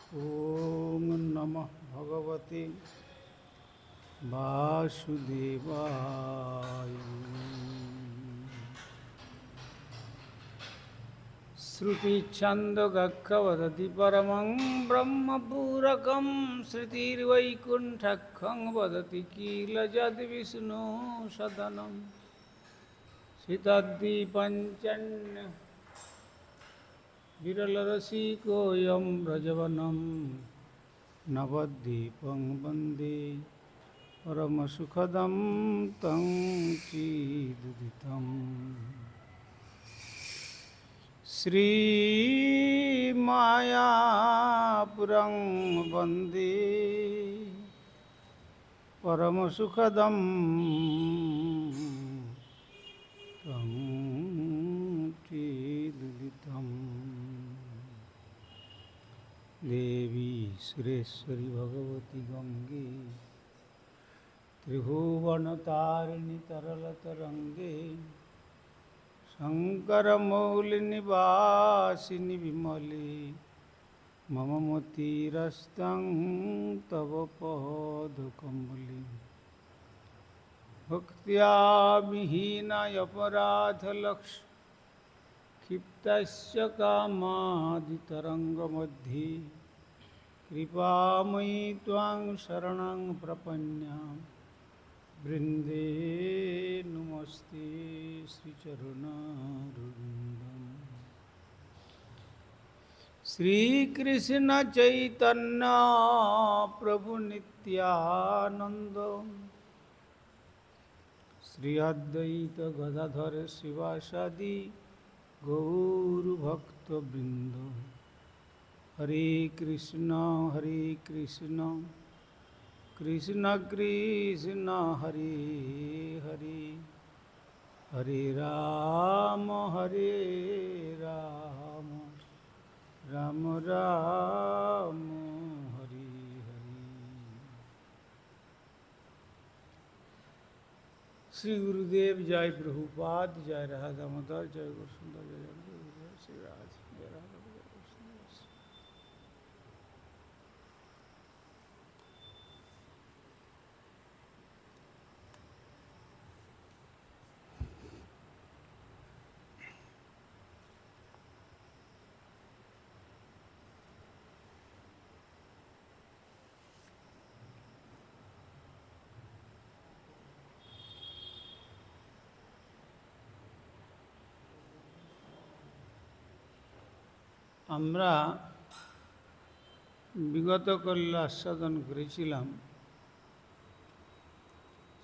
ओम नमः भगवते वासुदेवाय। श्रुतिछन्दगर्भवदति परमं ब्रह्मपूरकं श्रुतिर्वैकुण्ठं वदति किल यद्विष्णु सदनं सितद्दीपञ्चन् विरलरसिकोऽयं व्रजवनं नवद्वीपं वन्दे परमसुखदं तं चीदुदितं श्रीमायापुरं वन्दे परमसुखदं तं चीदुदितं। देवी सुरेश्वरी भगवती गंगे त्रिभुवनतारिणी तरलतरंगे शंकरमौलिनिवासिनि विमले मम मतिरस्तं तव पदकमले। भक्त्या विहीनायपराधलक्ष्य क्षिप्तस्य कामादितरङ्गमध्ये कृपामयि त्वां शरणं प्रपन्याम् वृन्दे नमस्ते श्रीचरुणारविन्दम्। श्रीकृष्ण चैतन्य प्रभु नित्यानन्द श्री अद्वैत गदाधर शिवासादि गौरभक्तवृन्द। हरे कृष्ण कृष्ण कृष्ण हरे हरे, हरे राम राम राम हरे हरे। श्री गुरुदेव जय प्रभुपाद, जय राधा दामोदर, जय गुरुसुंदर, जय श्री राधे, जय राधा। আমরা বিগত কল্যে আস্বাদন করেছিলাম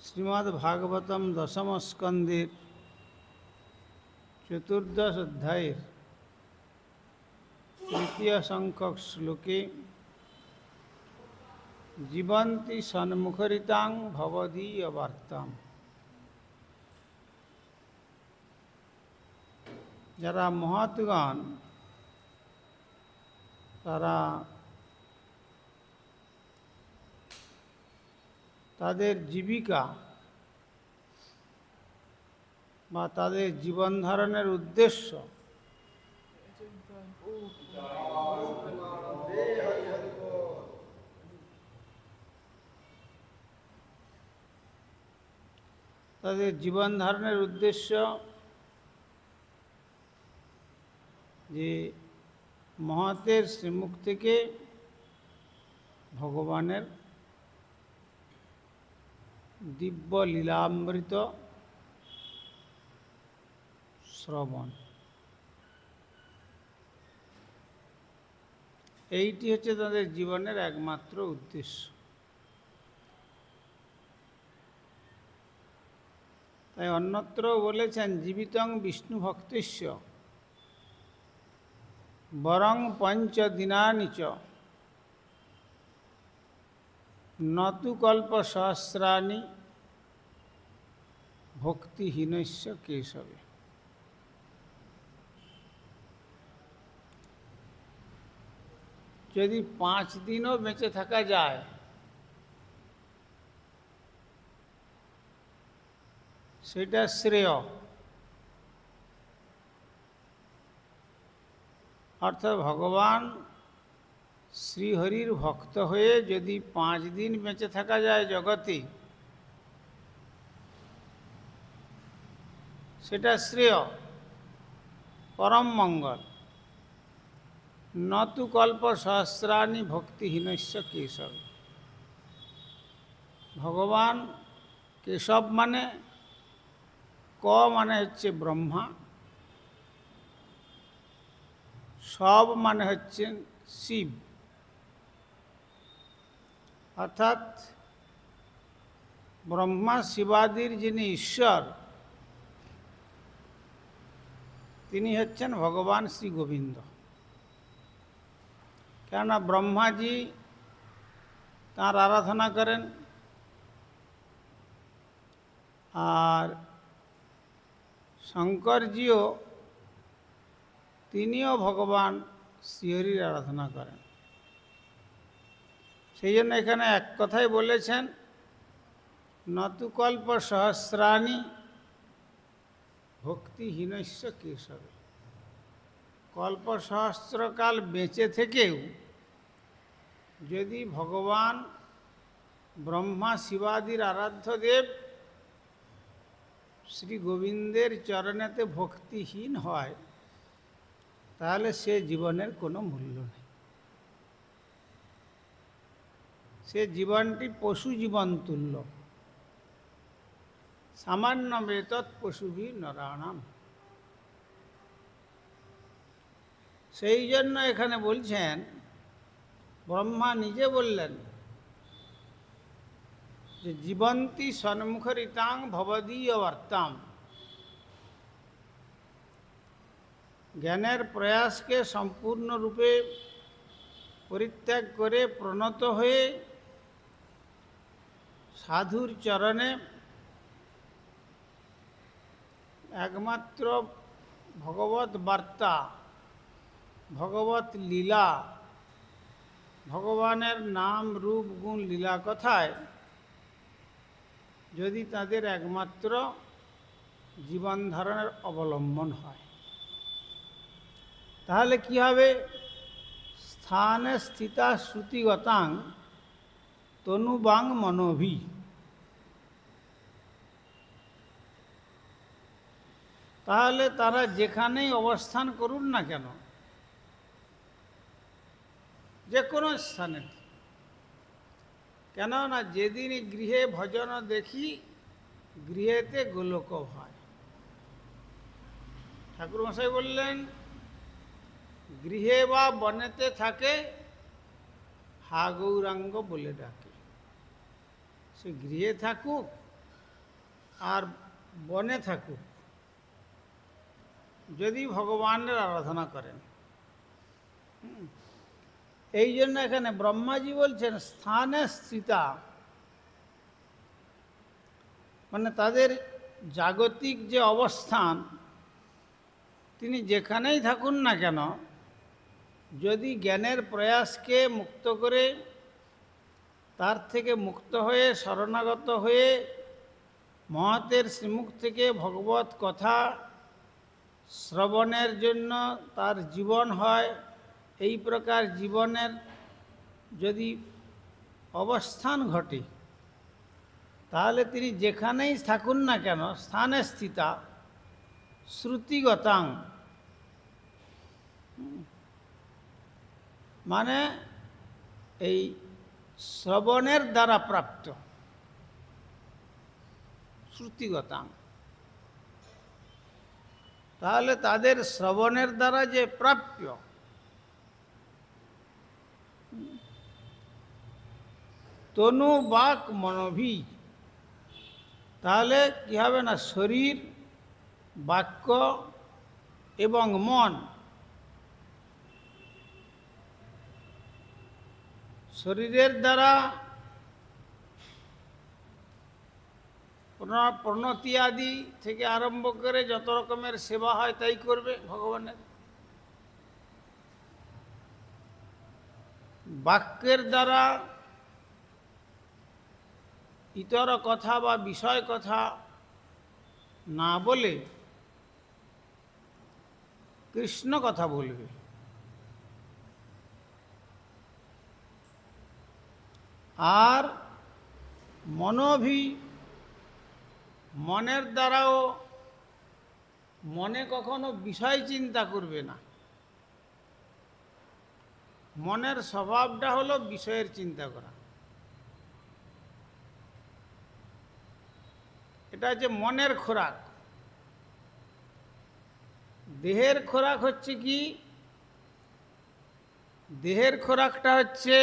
শ্রীমদ্ ভাগবতম দশম স্কন্দের চতুর্দশ অধ্যায়ের তৃতীয় সংখ্যক শ্লোকে জীবন্তি সন্মুখরিতাং ভবদীয় বার্তাম। যারা মহাত্গণ তারা তাদের জীবিকা বা তাদের জীবন ধারণের উদ্দেশ্য যে মহাতের শ্রীমুখ থেকে ভগবানের দিব্য লীলামৃত শ্রবণ, এইটি হচ্ছে তাদের জীবনের একমাত্র উদ্দেশ্য। তাই অন্যত্র বলেছেন জীবিতং বিষ্ণু ভক্তস্য বরং পঞ্চ দিনানি চ নতু কল্প সহস্রাণি ভক্তিহীনস্য কেশবে। যদি 5 দিনও বেঁচে থাকা যায় সেটা শ্রেয়। অর্থাৎ ভগবান শ্রীহরির ভক্ত হয়ে যদি 5 দিন বেঁচে থাকা যায় জগতে, সেটা শ্রেয়, পরম মঙ্গল। নতু কল্প সহস্রাণি ভক্তিহীনস্য কেশব। ভগবান কেশব মানে, ক মানে হচ্ছে ব্রহ্মা, সব মানে হচ্ছেন শিব, অর্থাৎ ব্রহ্মা শিবাদির যিনি ঈশ্বর, তিনি হচ্ছেন ভগবান শ্রী গোবিন্দ। কেননা ব্রহ্মাজি তাঁর আরাধনা করেন, আর শঙ্করজিও তিনিও ভগবান শ্রীহরির আরাধনা করেন। সেই জন্য এখানে এক কথাই বলেছেন, নতু কল্প সহস্রাণি ভক্তিহীনস্য কেশবে। কল্প সহস্রকাল বেঁচে থেকেও যদি ভগবান ব্রহ্মা শিবাদির আরাধ্য দেব শ্রী গোবিন্দের চরণেতে ভক্তিহীন হয়, তাহলে সে জীবনের কোনো মূল্য নেই। সে জীবনটি পশু জীবন তুল্য। সামান্য বেতৎ পশুভি নরাণাম। সেই জন্য এখানে বলছেন, ব্রহ্মা নিজে বললেন যে জীবন্তি সন্মুখরিতাং ভবদীয় বার্তাম। জ্ঞানের প্রয়াসকে সম্পূর্ণরূপে পরিত্যাগ করে প্রণত হয়ে সাধুর চরণে একমাত্র ভগবত বার্তা, ভগবত লীলা, ভগবানের নাম রূপ গুণ লীলা কথায় যদি তাদের একমাত্র জীবন ধারণের অবলম্বন হয়, তাহলে কি হবে? স্থানে স্থিতা শ্রুতিগতাং তনুবাং মনোভি। তাহলে তারা যেখানেই অবস্থান করুন না কেন, যে কোনো স্থানে, কেননা যেদিন গৃহে ভজন দেখি, গৃহেতে গোলক হয়। ঠাকুরমশাই বললেন, গৃহে বা বনেতে থাকে, হা গৌরাঙ্গ বলে ডাকে। সে গৃহে থাকুক আর বনে থাকুক, যদি ভগবানের আরাধনা করেন। এই জন্য এখানে ব্রহ্মাজি বলছেন স্থানে স্থিতা, মানে তাদের জাগতিক যে অবস্থান, তিনি যেখানেই থাকুন না কেন, যদি জ্ঞানের প্রয়াসকে মুক্ত করে, তার থেকে মুক্ত হয়ে শরণাগত হয়ে মহতের শ্রীমুখ থেকে ভগবত কথা শ্রবণের জন্য তার জীবন হয়, এই প্রকার জীবনের যদি অবস্থান ঘটে, তাহলে তিনি যেখানেই থাকুন না কেন, স্থানে স্থিতা শ্রুতিগতাং, মানে এই শ্রবণের দ্বারা প্রাপ্ত, শ্রুতিগতাং, তাহলে তাদের শ্রবণের দ্বারা যে প্রাপ্য, তনু বাক মনোভি, তাহলে কি হবে না, শরীর, বাক্য এবং মন, শরীরের দ্বারা প্রণতি আদি থেকে আরম্ভ করে যত রকমের সেবা হয় তাই করবে ভগবানের। বাক্যের দ্বারা ইতর কথা বা বিষয় কথা না বলে কৃষ্ণ কথা বলবে। আর মনের দ্বারাও মনে কখনো বিষয় চিন্তা করবে না। মনের স্বভাবটা হলো বিষয়ের চিন্তা করা। এটা হচ্ছে মনের খোরাক। দেহের খোরাক হচ্ছে কি? দেহের খোরাকটা হচ্ছে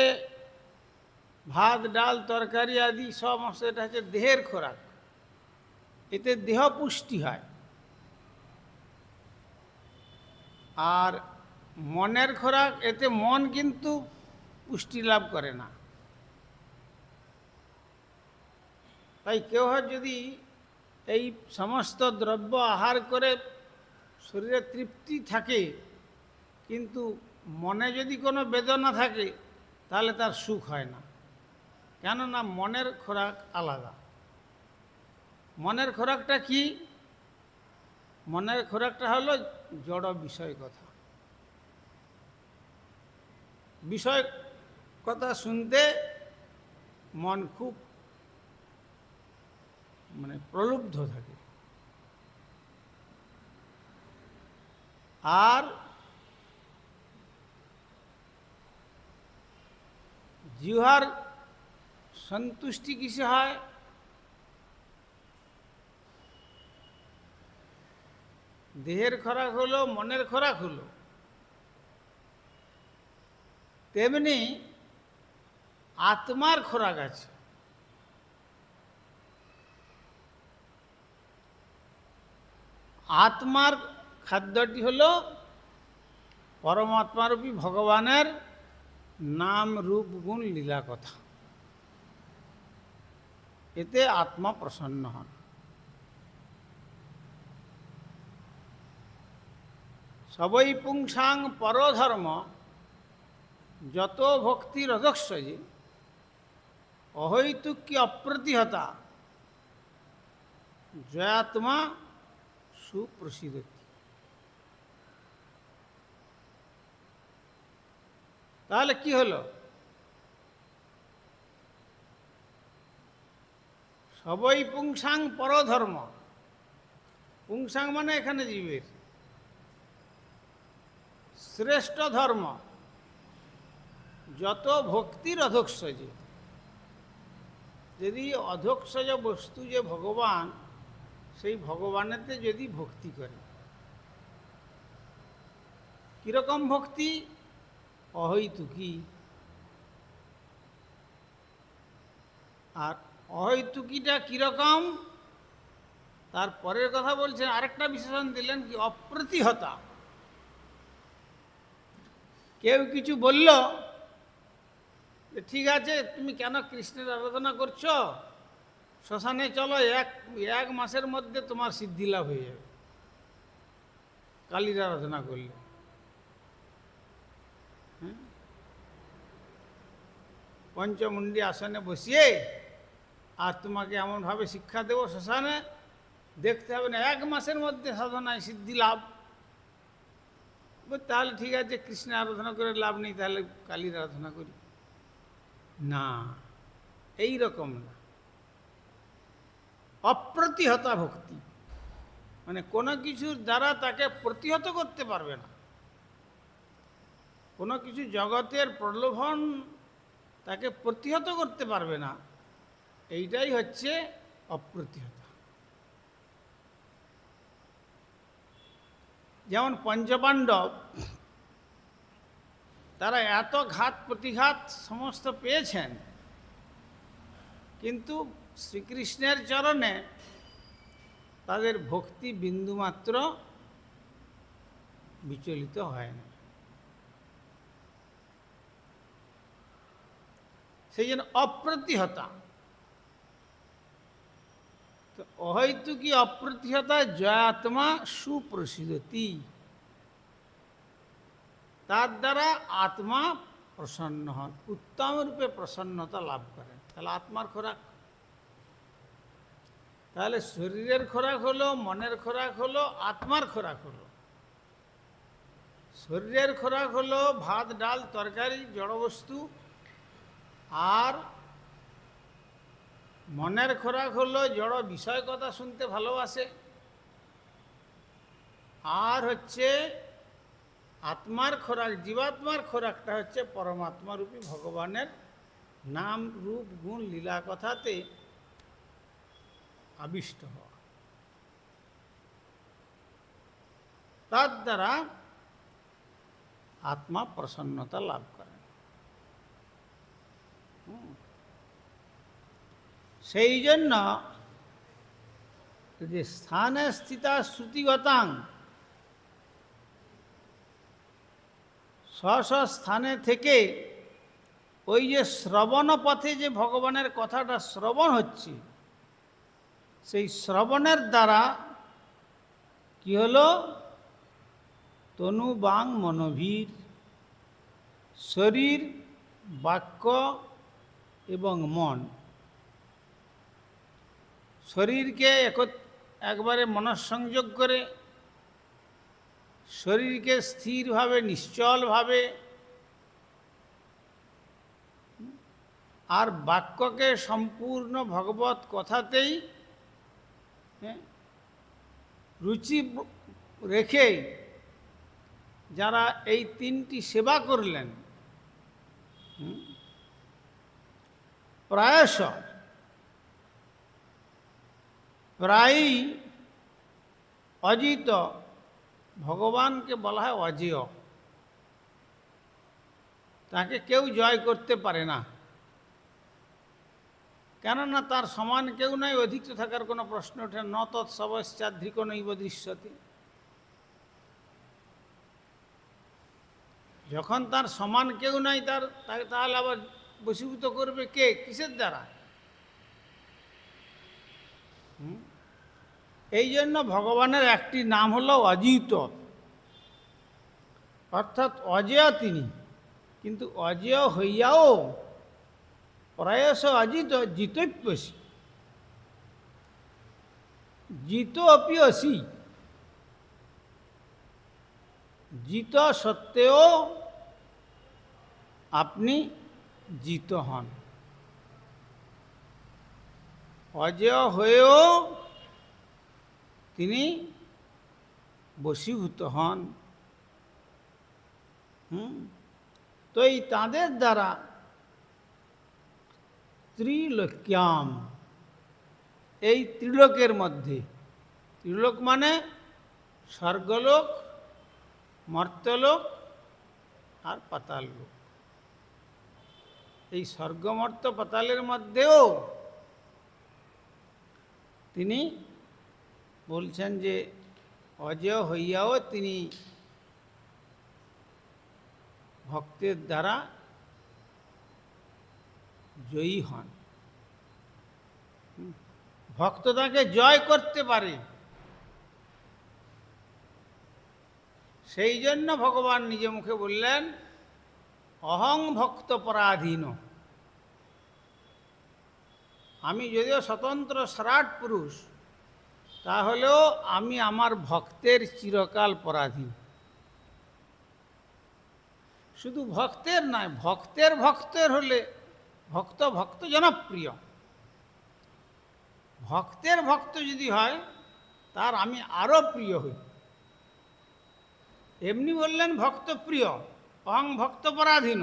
ভাত, ডাল, তরকারি আদি সমস্ত, এটা হচ্ছে দেহের খোরাক। এতে দেহ পুষ্টি হয়। আর মনের খোরাক, এতে মন কিন্তু পুষ্টি লাভ করে না। তাই কেউ যদি এই সমস্ত দ্রব্য আহার করে শরীরে তৃপ্তি থাকে, কিন্তু মনে যদি কোনো বেদনা থাকে, তাহলে তার সুখ হয় না। কেননা মনের খোরাক আলাদা। মনের খোরাকটা কি? মনের খোরাকটা হলো জড় বিষয় কথা। বিষয় কথা শুনতে মন খুব প্রলুব্ধ থাকে। আর জিহ্বার সন্তুষ্টি কিসে হয়? দেহের খোরাক হলো, মনের খোরাক হলো, তেমনি আত্মার খোরাক আছে। আত্মার খাদ্যটি হলো পরমাত্মারূপী ভগবানের নাম, রূপ, গুণ, লীলা কথা। এতে আত্মা প্রসন্ন হন। সবই পুংসাং পরধর্ম যত ভক্তির অধস্বজে অহৈতুক্য অপ্রতিহতা জয়াত্মা সুপ্রসিদ্ধতি। তাহলে কি হলো? সবই পুংসাং পরধর্ম। পুংসাং মানে এখানে জীবের শ্রেষ্ঠ ধর্ম যত ভক্তির অধোক্ষজে। যদি অধোক্ষজ বস্তু যে ভগবান, সেই ভগবানেতে যদি ভক্তি করে, কিরকম ভক্তি? অহৈতুকী। আর অহৈতুকীটা কিরকম? তার পরের কথা বলছেন, আরেকটা বিশেষণ দিলেন কি? অপ্রতিহতা। কেউ কিছু বলল, ঠিক আছে, তুমি কেন কৃষ্ণের আরাধনা করছো? শ্মশানে চলো, এক মাসের মধ্যে তোমার সিদ্ধি লাভ হয়ে যাবে কালীর আরাধনা করলে। পঞ্চমুণ্ডী আসনে বসিয়ে আর তোমাকে এমনভাবে শিক্ষা দেব শ্মশানে, দেখতে হবে না 1 মাসের মধ্যে সাধনায় সিদ্ধি লাভ। তাহলে ঠিক আছে, কৃষ্ণের আরাধনা করে লাভ নেই, তাহলে কালীর আরাধনা করি। না, এই রকম না। অপ্রতিহতা ভক্তি মানে কোনো কিছুর দ্বারা তাকে প্রতিহত করতে পারবে না। কোনো কিছু জগতের প্রলোভন তাকে প্রতিহত করতে পারবে না। এইটাই হচ্ছে অপ্রতিহতা। যেমন পঞ্চপাণ্ডব, তারা এত ঘাত প্রতিঘাত সমস্ত পেয়েছেন, কিন্তু শ্রীকৃষ্ণের চরণে তাদের ভক্তি বিন্দুমাত্র বিচলিত হয় না। সেই জন্য অপ্রতিহতা। তো অহৈতুকী অপ্রতিহতা জয়াত্মা সুপ্রসিদ্ধতি। তার দ্বারা আত্মা প্রসন্ন হন, উত্তম রূপে প্রসন্নতা লাভ করেন। তাহলে আত্মার খোরাক। তাহলে শরীরের খোরাক হলো, মনের খোরাক হলো, আত্মার খোরাক হলো। শরীরের খোরাক হলো ভাত, ডাল, তরকারি, জড়বস্তু। আর মনের খোরাক হলো জড় বিষয় কথা শুনতে ভালোবাসে, আর হচ্ছে আত্মার খোরাক, জীবাত্মার খোরাকটা হচ্ছে পরমাত্মারূপী ভগবানের নাম রূপ গুণ লীলা কথাতে আবিষ্ট হওয়া। তার দ্বারা আত্মা প্রসন্নতা লাভ করে। সেই জন্য যে স্থানে স্থিতা শ্রুতিগতাং, স্ব স্থানে থেকে ওই যে শ্রবণ পথে যে ভগবানের কথাটা শ্রবণ হচ্ছে, সেই শ্রবণের দ্বারা কি হলো, তনু বাং মনোভীর, শরীর বাক্য এবং মন, শরীরকে একবারে মনঃসংযোগ করে, শরীরকে স্থিরভাবে নিশ্চলভাবে, আর বাক্যকে সম্পূর্ণ ভগবত কথাতেই রুচি রেখে যারা এই তিনটি সেবা করলেন, প্রায়ই অজিত, ভগবানকে বলা হয় অজেয়, তাকে কেউ জয় করতে পারে না, কেননা তার সমান কেউ নাই, অধিক থাকার কোনো প্রশ্ন ওঠে ন তৎসবশ্চাধিক নৈব দৃশ্যতে। যখন তার সমান কেউ নাই, তাকে তাহলে আবার বশীভূত করবে কে, কিসের দ্বারা? এই জন্য ভগবানের একটি নাম হলো অজিত, অর্থাৎ অজেয় তিনি, কিন্তু অজেয় হইয়াও প্রায়শ অজিত জিতৈপ্যসি, জিত অপি অসি, জিত সত্ত্বেও আপনি জিত হন, অজেয় হয়েও তিনি বশীভূত হন। তো এই তাঁদের দ্বারা ত্রিলোক্যাম, এই ত্রিলোকের মধ্যে, ত্রিলোক মানে স্বর্গলোক, মর্ত্যলোক আর পাতাল লোক, এই স্বর্গমর্ত্য পাতালের মধ্যেও তিনি বলছেন যে অজেয় হইয়াও তিনি ভক্তের দ্বারা জয়ী হন, ভক্ত তাকে জয় করতে পারে। সেই জন্য ভগবান নিজে মুখে বললেন অহং ভক্ত পরাধীন, আমি যদিও স্বতন্ত্র সরাট পুরুষ, তাহলেও আমি আমার ভক্তের চিরকাল পরাধীন। শুধু ভক্তের নয়, ভক্তের হলে ভক্ত জনপ্রিয়, ভক্তের ভক্ত যদি হয় তার আমি আরও প্রিয় হই। এমনি বললেন ভক্ত প্রিয়, অহং ভক্ত পরাধীন,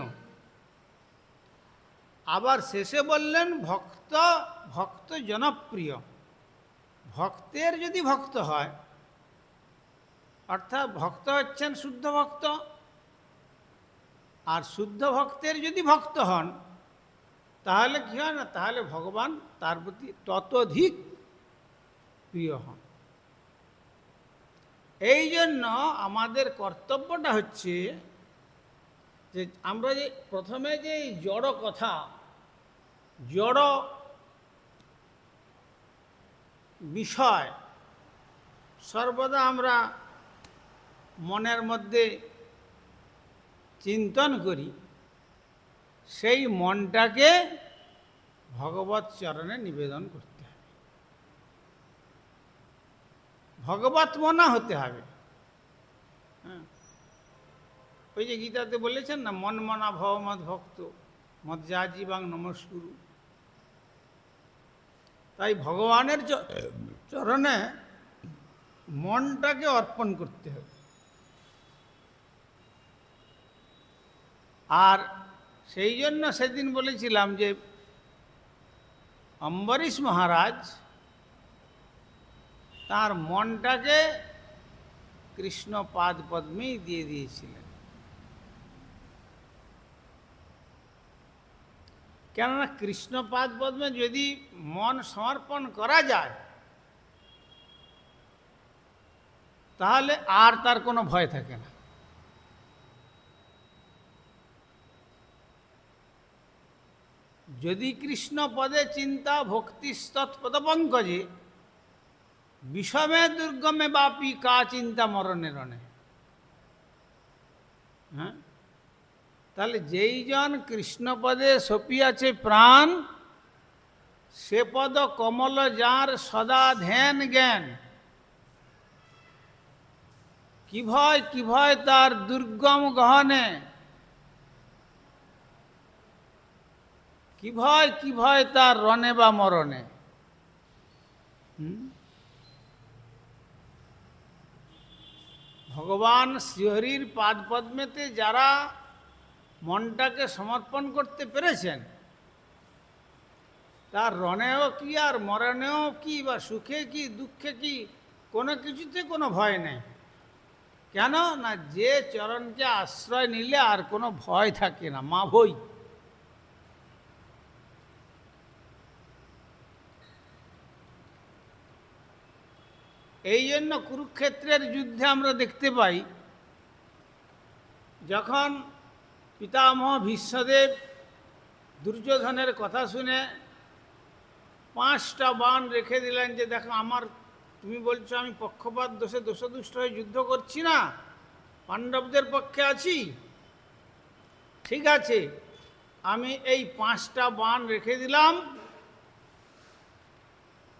আবার শেষে বললেন ভক্ত জনপ্রিয়। ভক্তের যদি ভক্ত হয়, অর্থাৎ ভক্ত হচ্ছেন শুদ্ধ ভক্ত, আর শুদ্ধ ভক্তের যদি ভক্ত হন তাহলে কি হয় না, তাহলে ভগবান তার প্রতি ততোধিক প্রিয় হন। এই জন্য আমাদের কর্তব্যটা হচ্ছে যে আমরা যে প্রথমে যে জড় কথা, জড় বিষয় সর্বদা আমরা মনের মধ্যে চিন্তন করি, সেই মনটাকে ভগবত চরণে নিবেদন করতে হবে, ভগবত মনা হতে হবে। হ্যাঁ, ওই যে গীতাতে বলেছেন না, মন মনা ভব মদ ভক্ত মদ যা জীবাং নমস্কুরু। তাই ভগবানের চরণে মনটাকে অর্পণ করতে হবে। আর সেই জন্য সেদিন বলেছিলাম যে অম্বরীশ মহারাজ তার মনটাকে কৃষ্ণ পাদ পদ্মেই দিয়ে দিয়েছিলেন। কেননা কৃষ্ণ পাদ পদ্মে যদি মন সমর্পণ করা যায় তাহলে আর তার কোনো ভয় থাকে না। যদি কৃষ্ণ পদে চিন্তা ভক্তিস্তৎপদপঙ্কজে বিষমে দুর্গমে বাপি কা চিন্তা মরণে রণে। হ্যাঁ, তাহলে যেই জন কৃষ্ণপদে সপিয়াছে প্রাণ, সে পদ কমল যার সদা ধ্যান জ্ঞান। কি ভয় তার দুর্গম গহনে, কি ভয় তার রণে বা মরণে। ভগবান শ্রীহরির পাদ পদ্মেতে যারা মনটাকে সমর্পণ করতে পেরেছেন, তার রণেও কি আর মরণেও কি বা সুখে কি দুঃখে কি কোনো কিছুতে কোনো ভয় নেই। কেন না, যে চরণকে আশ্রয় নিলে আর কোনো ভয় থাকে না, মা ভই। এই জন্য কুরুক্ষেত্রের যুদ্ধে আমরা দেখতে পাই, যখন পিতামহ ভীষ্মদেব দুর্যোধনের কথা শুনে 5টা বাণ রেখে দিলেন যে দেখো তুমি বলছো আমি পক্ষপাত দোষে দোষদুষ্ট হয়ে যুদ্ধ করছি না, পাণ্ডবদের পক্ষে আছি, ঠিক আছে, আমি এই 5টা বাণ রেখে দিলাম।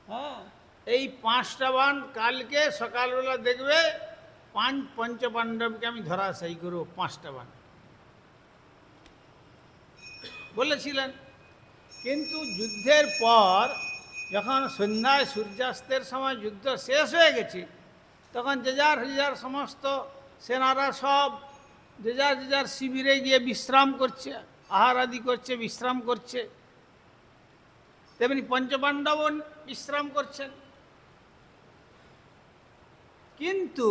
হ্যাঁ, এই 5টা বাণ কালকে সকালবেলা দেখবে পঞ্চপাণ্ডবকে আমি ধরাশায়ী করব 5টা বাণ বলেছিলেন। কিন্তু যুদ্ধের পর যখন সন্ধ্যায় সূর্যাস্তের সময় যুদ্ধ শেষ হয়ে গেছে, তখন যে যার সমস্ত সেনারা সব যে যার শিবিরে গিয়ে বিশ্রাম করছে, আহার আদি করছে, বিশ্রাম করছে। তেমনি পঞ্চপাণ্ডব বিশ্রাম করছেন। কিন্তু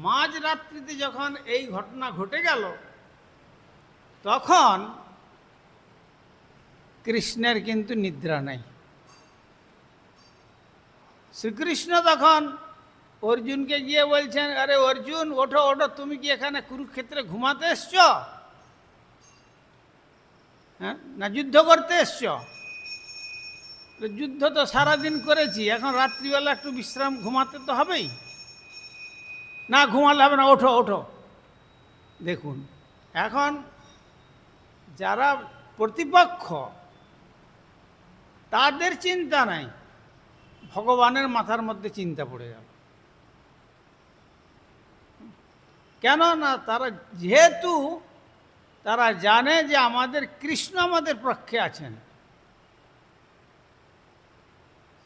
মাঝরাত্রিতে যখন এই ঘটনা ঘটে গেল, তখন কৃষ্ণের কিন্তু নিদ্রা নেই। শ্রীকৃষ্ণ তখন অর্জুনকে গিয়ে বলছেন, আরে অর্জুন ওঠো ওঠো, তুমি কি এখানে কুরুক্ষেত্রে ঘুমাতে এসছ? হ্যাঁ, না যুদ্ধ করতে এসছ? যুদ্ধ তো সারাদিন করেছি, এখন রাত্রিবেলা একটু বিশ্রাম ঘুমাতে তো হবেই। না ঘুমালে হবে না, ওঠো ওঠো। দেখুন, এখন যারা প্রতিপক্ষ তাদের চিন্তা নাই, ভগবানের মাথার মধ্যে চিন্তা পড়ে গেল। কেন না, যেহেতু তারা জানে যে আমাদের কৃষ্ণ আমাদের পক্ষে আছেন।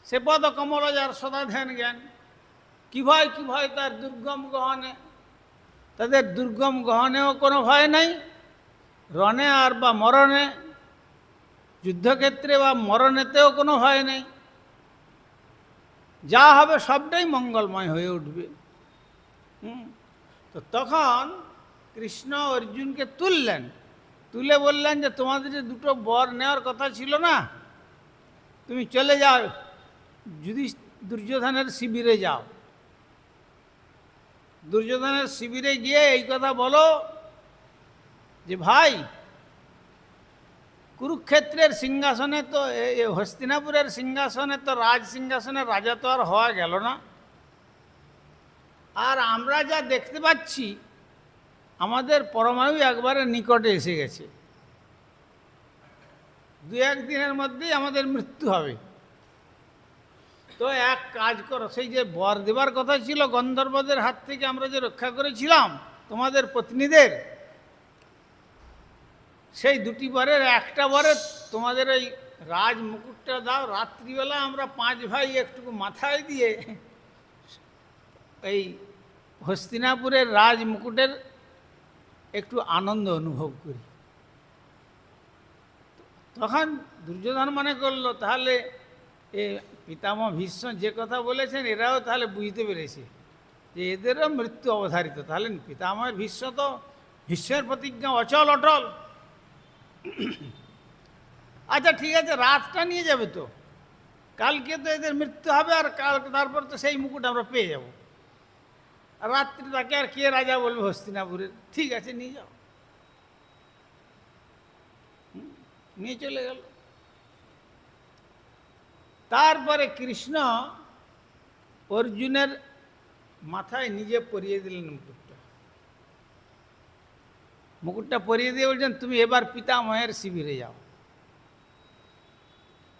সে পদ কমল যার সদা ধ্যান জ্ঞান। কি ভয় তার দুর্গম গহনে। তাদের দুর্গম গহনেও কোনো ভয় নাই, রণে আর বা মরণে, যুদ্ধক্ষেত্রে বা মরণেতেও কোনো ভয় নেই। যা হবে সবটাই মঙ্গলময় হয়ে উঠবে। তো তখন কৃষ্ণ অর্জুনকে তুলে বললেন যে তোমাদের যে 2টো বর নেওয়ার কথা ছিল না, তুমি চলে যাও, দুর্যোধনের শিবিরে যাও। দুর্যোধনের শিবিরে গিয়ে এই কথা বলো যে ভাই, কুরুক্ষেত্রের সিংহাসনে তো, হস্তিনাপুরের সিংহাসনে তো রাজ সিংহাসনে রাজা তো আর হওয়া গেল না। আর আমরা যা দেখতে পাচ্ছি, আমাদের পরমায়ু একবারে নিকটে এসে গেছে। 2-1 দিনের মধ্যেই আমাদের মৃত্যু হবে। তো এক কাজ করো, সেই যে বর দেবার কথা ছিল গন্ধর্বদের হাত থেকে আমরা যে রক্ষা করেছিলাম তোমাদের পত্নীদের, সেই 2টি বরের একটা বরে তোমাদের ওই রাজ মুকুটটা দাও, রাত্রিবেলা আমরা 5 ভাই একটুকু মাথায় দিয়ে এই হস্তিনাপুরের রাজ মুকুটের একটু আনন্দ অনুভব করি। তখন দুর্যোধন মনে করলো তাহলে এ পিতামহ ভীষ্ম যে কথা বলেছেন এরাও তাহলে বুঝতে পেরেছে যে এদেরও মৃত্যু অবধারিত, তাহলে পিতামহের ভীষ্ম তো ভীষ্মের প্রতিজ্ঞা অচল অটল। আচ্ছা ঠিক আছে, রাতটা নিয়ে যাবে তো, কালকে তো এদের মৃত্যু হবে, আর কালকে তারপর তো সেই মুকুট আমরা পেয়ে যাব, আর রাত্রি তাকে আর কে রাজা বলবে হস্তিনাপুরের, ঠিক আছে নিয়ে যাও। নিয়ে চলে গেল। তারপরে কৃষ্ণ অর্জুনের মাথায় নিজে পরিয়ে দিলেন মুকুটটা। মুকুটটা পরিয়ে দিয়ে বলছেন তুমি এবার পিতামহের শিবিরে যাও।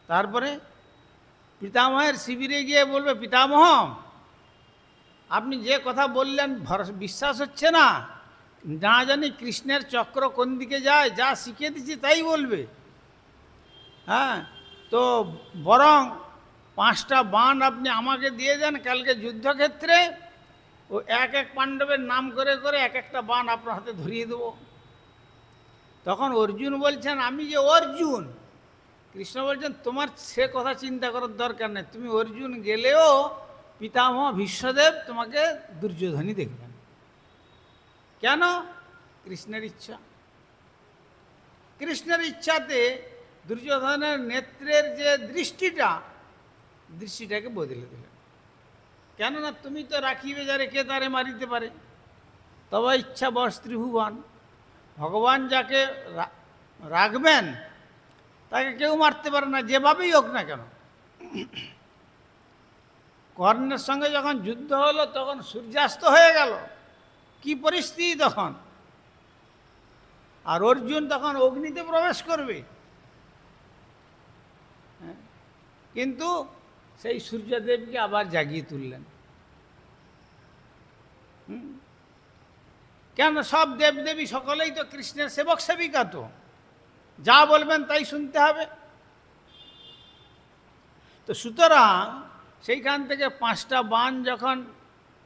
তারপরে পিতামহের শিবিরে গিয়ে বলবে পিতামহ আপনি যে কথা বললেন বিশ্বাস হচ্ছে না, না জানি কৃষ্ণের চক্র কোন দিকে যায়, যা শিখিয়ে দিচ্ছি তাই বলবে। হ্যাঁ, তো বরং 5টা বাণ আপনি আমাকে দিয়ে দেন, কালকে যুদ্ধক্ষেত্রে ও এক এক পাণ্ডবের নাম করে করে এক একটা বাণ আপনার হাতে ধরিয়ে দেব। তখন অর্জুন বলছেন আমি যে অর্জুন, কৃষ্ণ বলছেন তোমার সে কথা চিন্তা করার দরকার নেই, তুমি অর্জুন গেলেও পিতামহ ভীষ্মদেব তোমাকে দুর্যোধনই দেখবেন। কেন? কৃষ্ণের ইচ্ছা। কৃষ্ণের ইচ্ছাতে দুর্যোধনের নেত্রের যে দৃষ্টিটাকে বদলে দিলেন। কেননা তুমি তো রাখিবে যারে কে তারে মারিতে পারে, তবে ইচ্ছা বশ ত্রিভুবন, ভগবান যাকে রাখবেন তাকে কেউ মারতে পারে না, যেভাবেই হোক না কেন। কর্ণের সঙ্গে যখন যুদ্ধ হলো তখন সূর্যাস্ত হয়ে গেল, কি পরিস্থিতি তখন, আর অর্জুন তখন অগ্নিতে প্রবেশ করবে, কিন্তু সেই সূর্যদেবকে আবার জাগিয়ে তুললেন। কেন? সব দেবদেবী সকলেই তো কৃষ্ণের সেবক সেবিকা, তো যা বলবেন তাই শুনতে হবে। তো সুতরাং সেইখান থেকে 5টা বাণ যখন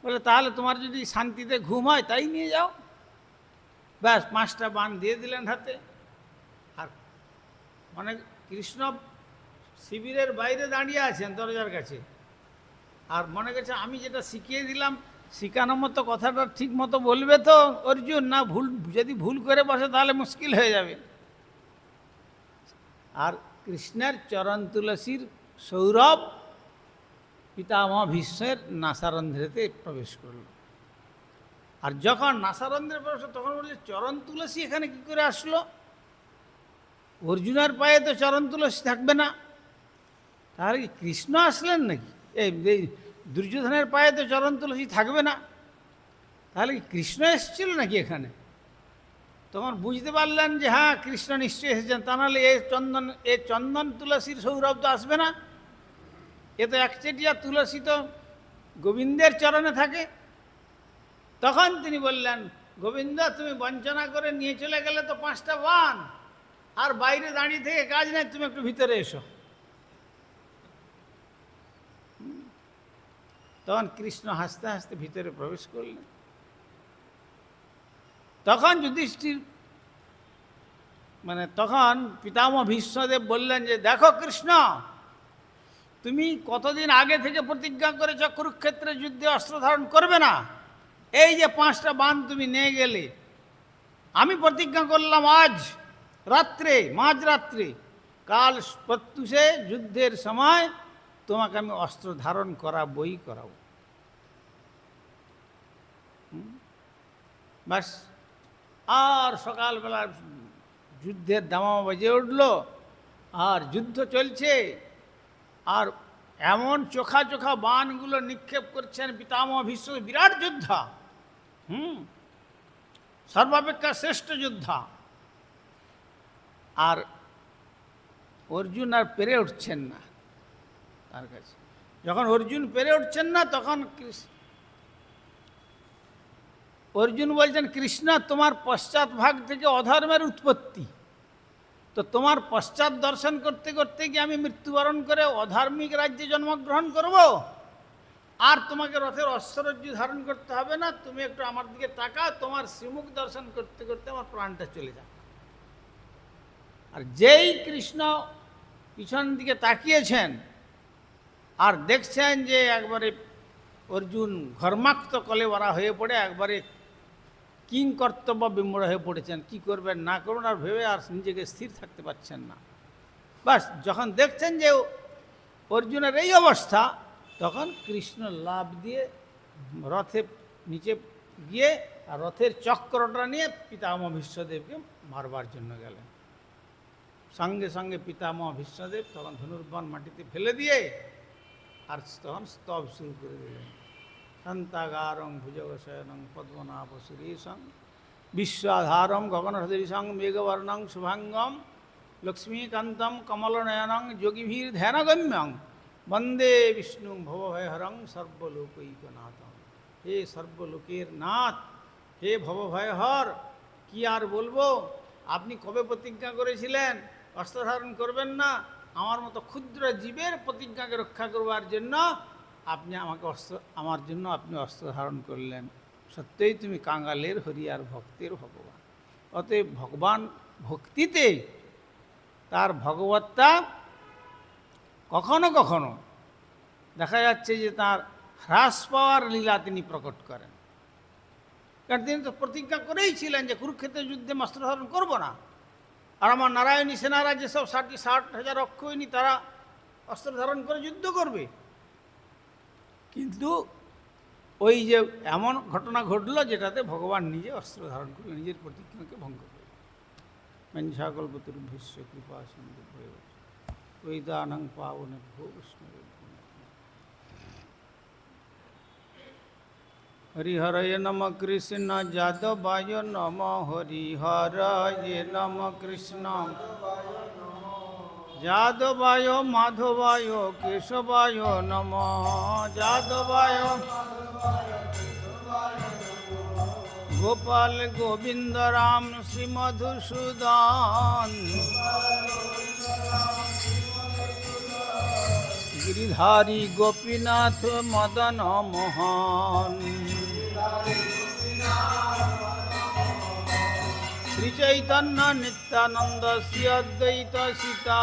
বলে তাহলে তোমার যদি শান্তিতে ঘুম হয় তাই নিয়ে যাও, ব্যাস 5টা বাণ দিয়ে দিলেন হাতে। আর মানে কৃষ্ণ শিবিরের বাইরে দাঁড়িয়ে আছেন দরজার কাছে, আর মনে করছে আমি যেটা শিখিয়ে দিলাম শিখানোর মতো কথাটা ঠিক মতো বলবে তো অর্জুন, না যদি ভুল করে বসে তাহলে মুশকিল হয়ে যাবে। আর কৃষ্ণের চরণ তুলসীর সৌরভ পিতামহ ভীষ্মের নাসারন্ধ্রেতে প্রবেশ করল। আর যখন নাসারন্ধ্রে প্রবেশ তখন বলছে চরণ তুলসী এখানে কি করে আসলো? অর্জুনের পায়ে তো চরণ তুলসী থাকবে না, তাহলে কি কৃষ্ণ আসলেন নাকি? এই দুর্যোধনের পায়ে তো চরণ তুলসী থাকবে না, তাহলে কি কৃষ্ণ এসেছিল নাকি এখানে? তখন বুঝতে পারলেন যে হ্যাঁ কৃষ্ণ নিশ্চয়ই এসেছেন, তা নাহলে এ চন্দন তুলসীর সৌরভ তো আসবে না, এ তো একচেটিয়া তুলসী তো গোবিন্দের চরণে থাকে। তখন তিনি বললেন গোবিন্দ তুমি বঞ্চনা করে নিয়ে চলে গেলে তো 5টা বাণ, আর বাইরে দাঁড়িয়ে থেকে কাজ নেই, তুমি একটু ভিতরে এসো। তখন কৃষ্ণ হাসতে হাসতে ভিতরে প্রবেশ করলেন। তখন যুধিষ্ঠির তখন পিতামহ ভীষ্মদেব বললেন যে দেখো কৃষ্ণ, তুমি কতদিন আগে থেকে প্রতিজ্ঞা করেছ কুরুক্ষেত্রে যুদ্ধে অস্ত্র ধারণ করবে না, এই যে 5টা বাণ তুমি নিয়ে গেলে, আমি প্রতিজ্ঞা করলাম আজ রাত্রে মাঝরাত্রে কাল প্রত্যুষে যুদ্ধের সময় তোমাকে আমি অস্ত্র ধারণ করাবই করাবো। বাস, আর সকালবেলা যুদ্ধের দামামা বেজে উঠল, আর যুদ্ধ চলছে, আর এমন চোখা চোখা বাণগুলো নিক্ষেপ করছেন পিতামহ ভীষ্ম, বিরাট যোদ্ধা, সর্বাপেক্ষা শ্রেষ্ঠ যোদ্ধা। আর অর্জুন আর পেরে উঠছেন না তার কাছে। যখন অর্জুন পেরে উঠছেন না তখন অর্জুন বলছেন কৃষ্ণ তোমার পশ্চাৎ ভাগ থেকে অধর্মের উৎপত্তি, তো তোমার পশ্চাৎ দর্শন করতে করতে কি আমি মৃত্যুবরণ করে অধার্মিক রাজ্যে জন্মগ্রহণ করব? আর তোমাকে রথের অশ্বরজ্জু ধারণ করতে হবে না, তুমি একটু আমার দিকে তাকাও, তোমার শ্রীমুখ দর্শন করতে করতে আমার প্রাণটা চলে যাক। আর যেই কৃষ্ণ পিছন দিকে তাকিয়েছেন আর দেখছেন যে একবারে অর্জুন ঘর্মাক্ত কলেবরা হয়ে পড়ে একবারে কিং কর্তব্য বিমূঢ় হয়ে পড়েছেন, কি করবেন না করবেন আর ভেবে আর নিজেকে স্থির থাকতে পারছেন না। বাস যখন দেখছেন যে অর্জুনের এই অবস্থা, তখন কৃষ্ণ লাফ দিয়ে রথে নিচে গিয়ে আর রথের চক্রটা নিয়ে পিতামহ ভীষ্মদেবকে মারবার জন্য গেলেন। সঙ্গে সঙ্গে পিতামহ ভীষ্মদেব তখন ধনুর্বাণ মাটিতে ফেলে দিয়ে আর তখন স্তব শুরু করে দিলেন। শান্তাগারং ভুজগশয়নং পদ্মনাভ সুরেশং বিশ্বাধারম গগনসদৃশং মেঘবর্ণং শুভাঙ্গম লক্ষ্মীকান্তম কমলনয়নং যোগীভীর ধ্যানগম্যং বন্দে বিষ্ণু ভবভয়হরং সর্বলোকৈকনাথং। হে সর্বলোকের নাথ, হে ভবভয়হর, কি আর বলবো, আপনি কবে প্রতিজ্ঞা করেছিলেন অস্ত্র ধারণ করবেন না? আমার মতো ক্ষুদ্র জীবের প্রতিজ্ঞাকে রক্ষা করবার জন্য আপনি আমাকে আমার জন্য আপনি অস্ত্র ধারণ করলেন। সত্যই তুমি কাঙ্গালের হরিয়ার ভক্তের ভগবান। অতএব ভগবান ভক্তিতে তার ভগবত্তা কখনো কখনো দেখা যাচ্ছে যে তার হ্রাস পাওয়ার লীলা তিনি প্রকট করেন। কারণ তিনি তো প্রতিজ্ঞা করেই ছিলেন যে কুরুক্ষেত্রের যুদ্ধে অস্ত্র ধারণ করব না, আর আমার নারায়ণী সেনারা যেসব 60,000 অক্ষয়িনী তারা অস্ত্র ধারণ করে যুদ্ধ করবে। কিন্তু ওই যে এমন ঘটনা ঘটল যেটাতে ভগবান নিজে অস্ত্র ধারণ করলেন, নিজের প্রতিজ্ঞাকে ভঙ্গ করলেন। মঞ্চাকল্পতরুভ্যস্য কৃপা সিন্ধু ওইদানং পাবনে ভো বিষ্ণু। হরিহরয় নম কৃষ্ণ যাদবায় নম হরিহরয় নম কৃষ্ণ যাদবায় মাধবায় কেশবায় নম যাদবায় গোপাল গোবিন্দ রাম শ্রী মধুসূদন গিরিধারী গোপীনাথ মদন মোহন শ্রী চৈতন্য নিত্যানন্দ শ্রী অদ্বৈত সীতা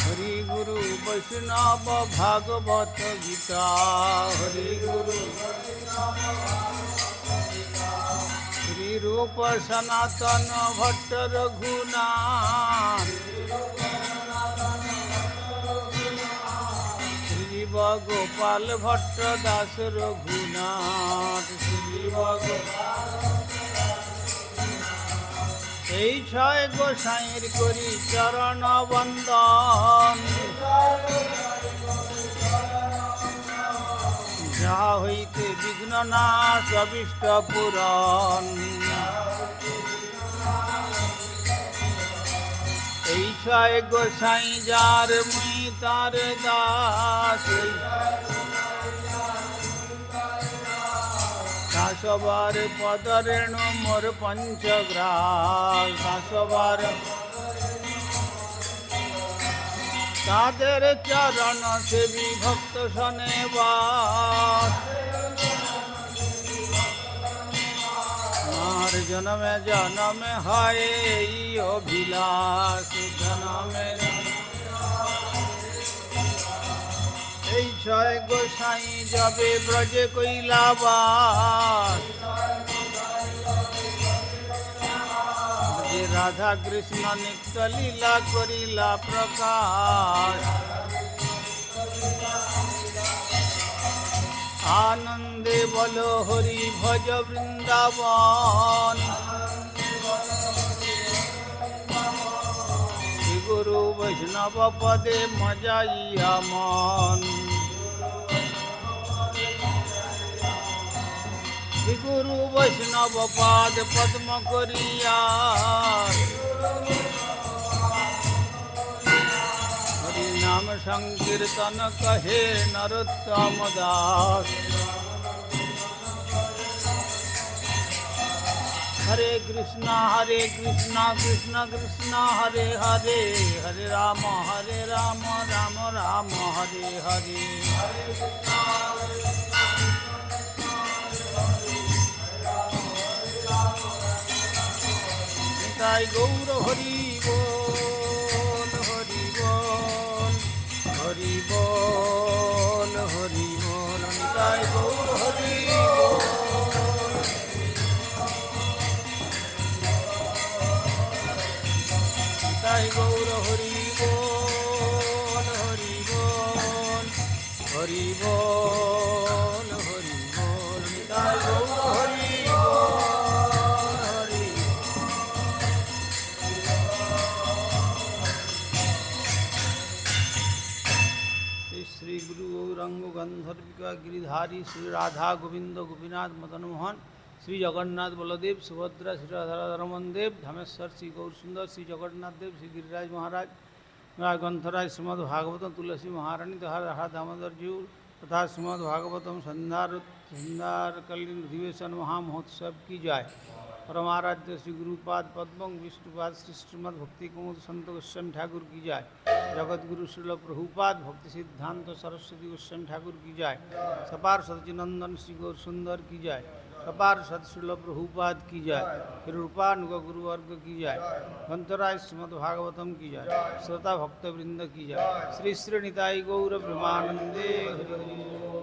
হরি গুরু বৈষ্ণব ভাগবত গীতা হরি গুরু শ্রী রূপ সনাতন ভট্ট রঘুনাথ শিব গোপাল ভট্ট দাস রঘুনাথ শিব এই 6 গোসাইয়ের করি চরণ বন্দন যাহা হইতে বিঘ্ন নাশ অভীষ্ট পূরণ। এই 6 গোসাই যার মুই তার দাস সবার পদরেণু মোর পঞ্চগ্রাস সবার তাদের চরণ সেবী ভক্ত শোনেবার আর জনমে জনমে হয় এই অভিলাষ জনমে এই 6 গোসাই যাবে ব্রজে কৈলাবাস যে রাধা কৃষ্ণ নিত্য লীলা করিলা প্রকাশ আনন্দে বলো হরি ভজ বৃন্দাবন শ্রী গুরু বৈষ্ণব পদে মজাইয়া মন শ্রী গুরু বৈষ্ণব পাদ পদ্ম করিয়া হরি নাম সংকীর্তন কহে নরোত্তম দাস हरे कृष्णा कृष्ण कृष्ण हरे हरे, हरे राम राम राम हरे हरे। निताई गौर हरि बोल, हरि बोल, हरि बोल, हरि बोल। निताई गौर हरि बोल। निताई गौर हरि बोल, हरि बोल, हरि बोल, हरि बोल। निताई गौर हरि बोल, हरि। श्री गुरु गौरांग गंधर्विका गिरिधारी श्री राधा गोविंद गोपीनाथ मदन मोहन श्री जगन्नाथ बलदेव सुभद्रा श्री राधारमन देव धामेश्वर श्री गौर सुंदर श्री जगन्नाथ देव श्री गिरिराज महाराज ग्रंथराज श्रीमद् भागवतम तुलसी महारानी तथा राधा दामोदर जी तथा श्रीमद् भागवतम संध्यारकालीन अधिवेशन महामहोत्सव की जाय। परमाराध्य श्री गुरुपाद पद्मं विष्णुपाद श्री श्रीमद् भक्ति कुमुद संत गोस्वामी ठाकुर की जाय। जगत गुरु श्रील प्रभुपाद भक्ति सिद्धांत सरस्वती गोस्वामी ठाकुर की जाय। सपार सचिनंदन श्री गौर सुंदर की जाय। कपार सत श्रील प्रभुपाद की जाय। फिर रूपानुग गुरुवर्ग की जाय। ग्रंथराज श्रीमद् भागवतम की जाय। श्रोता भक्त वृंद की जाय। श्री श्री निताई गौर ब्रह्मानंदे हरि।